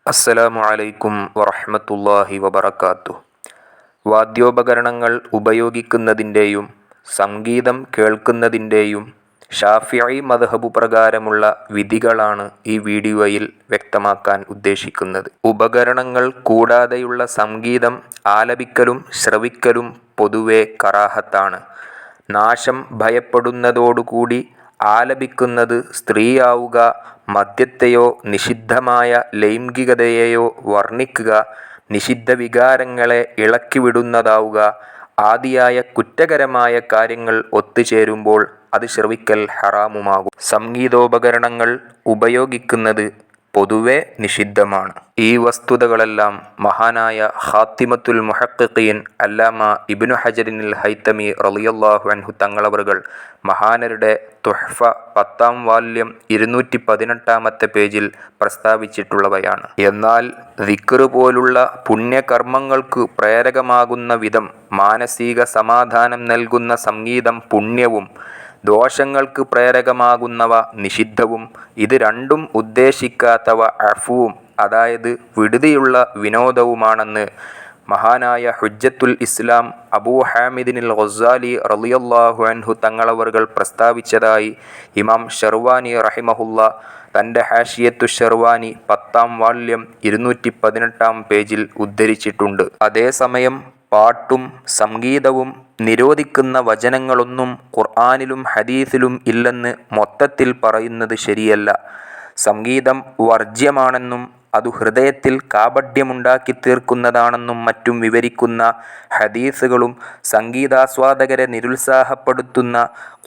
അസ്സലാമു അലൈക്കും വറഹ്മത്തുള്ളാഹി വബറകാതുഹു. വാദ്യോപകരണങ്ങൾ ഉപയോഗിക്കുന്നതിൻ്റെയും സംഗീതം കേൾക്കുന്നതിൻ്റെയും ഷാഫിഈ മദ്ഹബ് പ്രകാരമുള്ള വിധികളാണ് ഈ വീഡിയോയിൽ വ്യക്തമാക്കാൻ ഉദ്ദേശിക്കുന്നത്. ഉപകരണങ്ങൾ കൂടാതെയുള്ള സംഗീതം ആലപിക്കലും ശ്രവിക്കലും പൊതുവെ കറാഹത്താണ്. നാശം ഭയപ്പെടുന്നതോടുകൂടി ആലപിക്കുന്നത് സ്ത്രീയാവുക, മദ്യത്തെയോ നിഷിദ്ധമായ ലൈംഗികതയെയോ വർണ്ണിക്കുക, നിഷിദ്ധ വികാരങ്ങളെ ഇളക്കിവിടുന്നതാവുക ആദിയായ കുറ്റകരമായ കാര്യങ്ങൾ ഒത്തുചേരുമ്പോൾ അത് ശ്രവിക്കൽ ഹറാമുമാകും. സംഗീതോപകരണങ്ങൾ ഉപയോഗിക്കുന്നത് പൊതുവെ നിഷിദ്ധമാണ്. ഈ വസ്തുതകളെല്ലാം മഹാനായ ഖാത്തിമത്തുൽ മുഹഖ്ഖിഖീൻ അല്ലാമ ഇബ്നു ഹജറിൽ ഹൈതമി റളിയല്ലാഹു അൻഹു തങ്ങളവറുകൾ മഹാനരുടെ തുഹ്ഫ 10-ാം വാല്യം 218-ാമത്തെ പേജിൽ പ്രസ്താവിച്ചിട്ടുള്ളവയാണ്. എന്നാൽ ദിക്ർ പോലുള്ള പുണ്യകർമ്മങ്ങൾക്ക് പ്രേരകമാകുന്ന വിധം മാനസിക സമാധാനം നൽകുന്ന സംഗീതം പുണ്യവും ദോഷങ്ങൾക്ക് പ്രേരകമാകുന്നവ നിഷിദ്ധവും, ഇത് രണ്ടും ഉദ്ദേശിക്കാത്തവ അഫ്വും അതായത് വിടുതിയുള്ള വിനോദവുമാണെന്ന് മഹാനായ ഹുജ്ജത്തുൽ ഇസ്ലാം അബൂ ഹാമിദിനിൽ ഗസ്സാലി റളിയല്ലാഹു അൻഹു തങ്ങളവറുകൾ പ്രസ്താവിച്ചതായി ഇമാം ഷർവാനി റഹിമഹുല്ലാ തൻ്റെ ഹാഷിയത്തു ഷർവാനി 10-ാം വാല്യം 218-ാം പേജിൽ ഉദ്ധരിച്ചിട്ടുണ്ട്. അതേസമയം പാട്ടും സംഗീതവും നിരോധിക്കുന്ന വചനങ്ങളൊന്നും ഖുർആനിലും ഹദീസിലും ഇല്ലെന്ന് മൊത്തത്തിൽ പറയുന്നത് ശരിയല്ല. സംഗീതം വർജ്യമാണെന്നും അതു ഹൃദയത്തിൽ കാപഢ്യമുണ്ടാക്കി തീർക്കുന്നതാണെന്നും മറ്റും വിവരിക്കുന്ന ഹദീസുകളും സംഗീതാസ്വാദകരെ നിരുത്സാഹപ്പെടുത്തുന്ന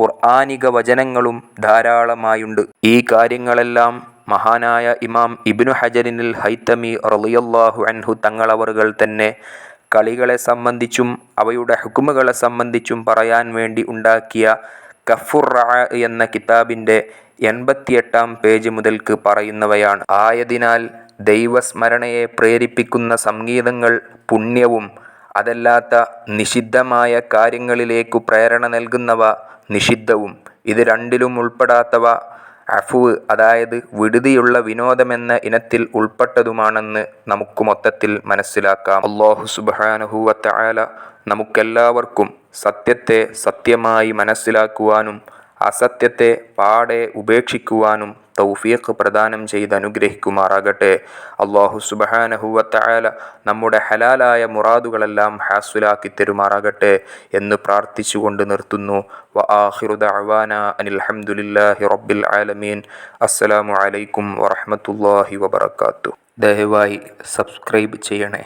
ഖുർആനിക വചനങ്ങളും ധാരാളമായുണ്ട്. ഈ കാര്യങ്ങളെല്ലാം മഹാനായ ഇമാം ഇബ്നു ഹജറിൽ ഹൈതമി റളിയല്ലാഹു അൻഹു തങ്ങളവറുകൾ തന്നെ കളികളെ സംബന്ധിച്ചും അവയുടെ ഹുക്മുകളെ സംബന്ധിച്ചും പറയാൻ വേണ്ടി ഉണ്ടാക്കിയ കഫ്ഫുർ റഅ എന്ന കിതാബിൻ്റെ 88-ാം പേജ് മുതൽക്ക് പറയുന്നവയാണ്. ആയതിനാൽ ദൈവസ്മരണയെ പ്രേരിപ്പിക്കുന്ന സംഗീതങ്ങൾ പുണ്യവും അതല്ലാത്ത നിഷിദ്ധമായ കാര്യങ്ങളിലേക്കു പ്രേരണ നൽകുന്നവ നിഷിദ്ധവും, ഇത് രണ്ടിലും ഉൾപ്പെടാത്തവ അഫ്വ് അതായത് വിടുതിയുള്ള വിനോദമെന്ന ഇനത്തിൽ ഉൾപ്പെട്ടതുമാണെന്ന് നമുക്ക് മൊത്തത്തിൽ മനസ്സിലാക്കാം. അല്ലാഹു സുബ്ഹാനഹു വ തആല നമുക്കെല്ലാവർക്കും സത്യത്തെ സത്യമായി മനസ്സിലാക്കുവാനും അസത്യത്തെ പാടെ ഉപേക്ഷിക്കുവാനും തൗഫീഖ് പ്രദാനം ചെയ്ത് അനുഗ്രഹിക്കുമാറാകട്ടെ. അല്ലാഹു സുബ്ഹാനഹു വ തആല നമ്മുടെ ഹലാലായ മുറാദുകളെല്ലാം ഹാസുലാക്കി തരുമാറാകട്ടെ എന്ന് പ്രാർത്ഥിച്ചുകൊണ്ട് നിർത്തുന്നു. വ ആഖിറു ദഅവാനാ അനിൽ ഹംദുലില്ലാഹി റബ്ബിൽ ആലമീൻ. അസ്സലാമു അലൈക്കും വറഹ്മത്തുള്ളാഹി വബറകാതുഹു. ദയവായി സബ്സ്ക്രൈബ് ചെയ്യണേ.